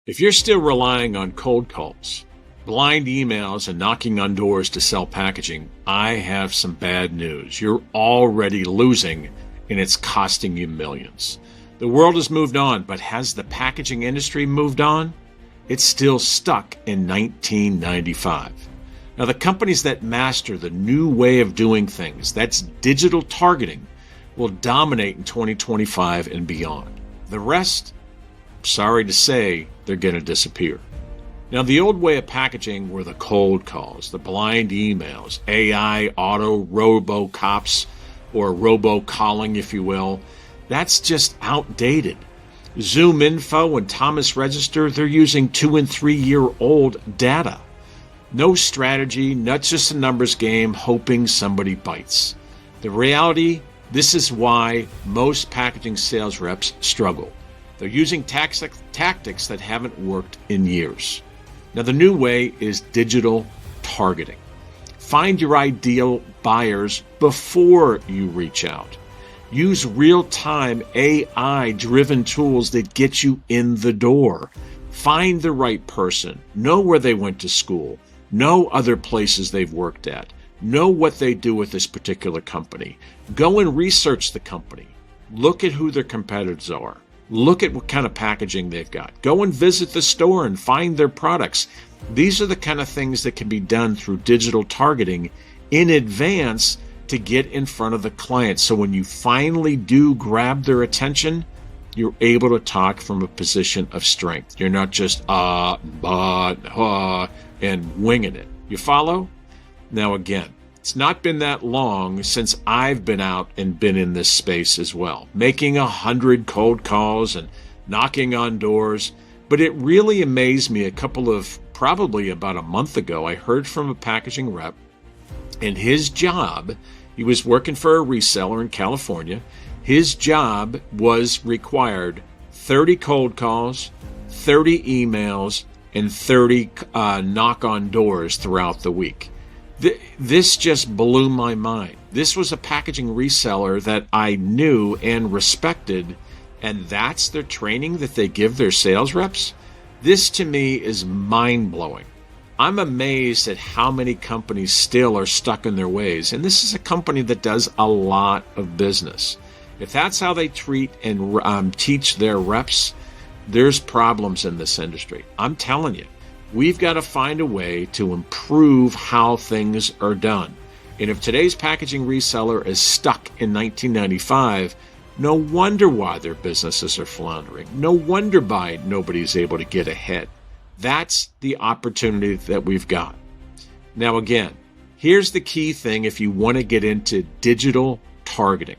If you're still relying on cold calls, blind emails, and knocking on doors to sell packaging, I have some bad news. You're already losing, and it's costing you millions. The world has moved on, but has the packaging industry moved on? It's still stuck in 1995. Now, the companies that master the new way of doing things, that's digital targeting, will dominate in 2025 and beyond. The rest, sorry to say, they're going to disappear. Now, the old way of packaging were the cold calls, the blind emails, AI, auto, robo-cops, or robo-calling, if you will. That's just outdated. Zoom Info and Thomas Register, they're using 2- and 3-year-old data. No strategy, not just a numbers game, hoping somebody bites. The reality, this is why most packaging sales reps struggle. They're using tactics that haven't worked in years. Now, the new way is digital targeting. Find your ideal buyers before you reach out. Use real-time AI-driven tools that get you in the door. Find the right person. Know where they went to school. Know other places they've worked at. Know what they do with this particular company. Go and research the company. Look at who their competitors are. Look at what kind of packaging they've got. Go and visit the store and find their products. These are the kind of things that can be done through digital targeting in advance to get in front of the client. So when you finally do grab their attention, you're able to talk from a position of strength. You're not just and winging it. You follow? Now again, it's not been that long since I've been out and been in this space as well, making 100 cold calls and knocking on doors. But it really amazed me probably about a month ago, I heard from a packaging rep, and his job, he was working for a reseller in California. His job was required 30 cold calls, 30 emails, and 30 knock on doors throughout the week. This just blew my mind. This was a packaging reseller that I knew and respected, and that's their training that they give their sales reps? This to me is mind-blowing. I'm amazed at how many companies still are stuck in their ways, and this is a company that does a lot of business. If that's how they treat and teach their reps, there's problems in this industry. I'm telling you, we've got to find a way to improve how things are done. And if today's packaging reseller is stuck in 1995, no wonder why their businesses are floundering. No wonder why nobody's able to get ahead. That's the opportunity that we've got. Now again, here's the key thing if you want to get into digital targeting.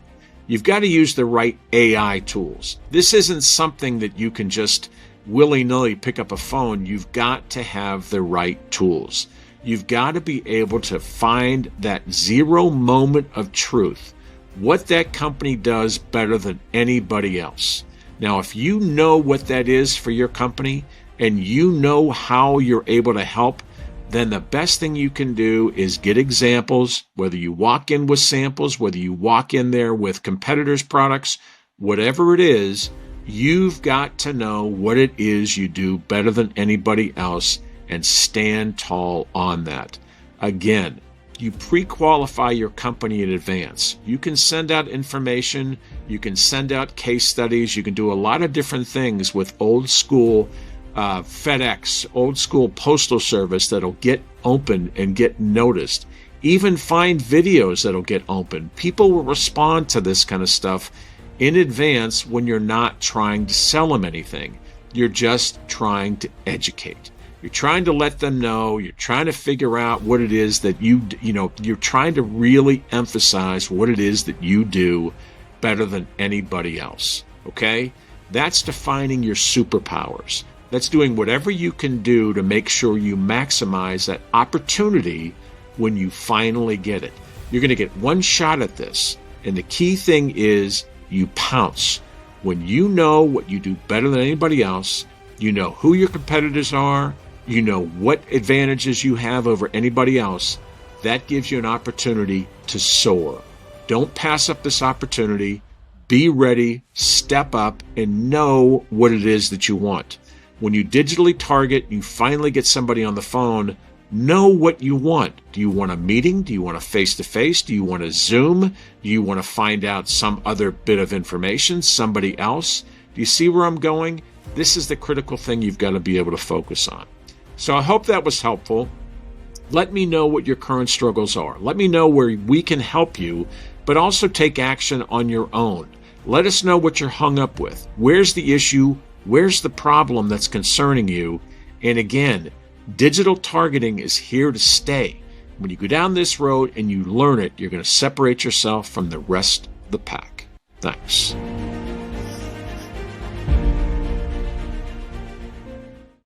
You've got to use the right AI tools. This isn't something that you can just willy-nilly pick up a phone. You've got to have the right tools. You've got to be able to find that zero moment of truth, what that company does better than anybody else. Now, if you know what that is for your company and you know how you're able to help, then the best thing you can do is get examples, whether you walk in with samples, whether you walk in there with competitors' products, whatever it is, you've got to know what it is you do better than anybody else and stand tall on that. Again, you pre-qualify your company in advance. You can send out information, you can send out case studies, you can do a lot of different things with old school FedEx, old school postal service that'll get open and get noticed. Even find videos that'll get open. People will respond to this kind of stuff in advance when you're not trying to sell them anything. You're just trying to educate. You're trying to let them know. You're trying to figure out what it is that you're trying to really emphasize what it is that you do better than anybody else. Okay? That's defining your superpowers. That's doing whatever you can do to make sure you maximize that opportunity when you finally get it. You're going to get one shot at this. And the key thing is you pounce. When you know what you do better than anybody else, you know who your competitors are, you know what advantages you have over anybody else, that gives you an opportunity to soar. Don't pass up this opportunity. Be ready, step up, and know what it is that you want. When you digitally target, you finally get somebody on the phone, know what you want. Do you want a meeting? Do you want a face-to-face? Do you want a Zoom? Do you want to find out some other bit of information, somebody else? Do you see where I'm going? This is the critical thing you've got to be able to focus on. So I hope that was helpful. Let me know what your current struggles are. Let me know where we can help you, but also take action on your own. Let us know what you're hung up with. Where's the issue? Where's the problem that's concerning you? And again, digital targeting is here to stay. When you go down this road and you learn it, you're going to separate yourself from the rest of the pack. Thanks.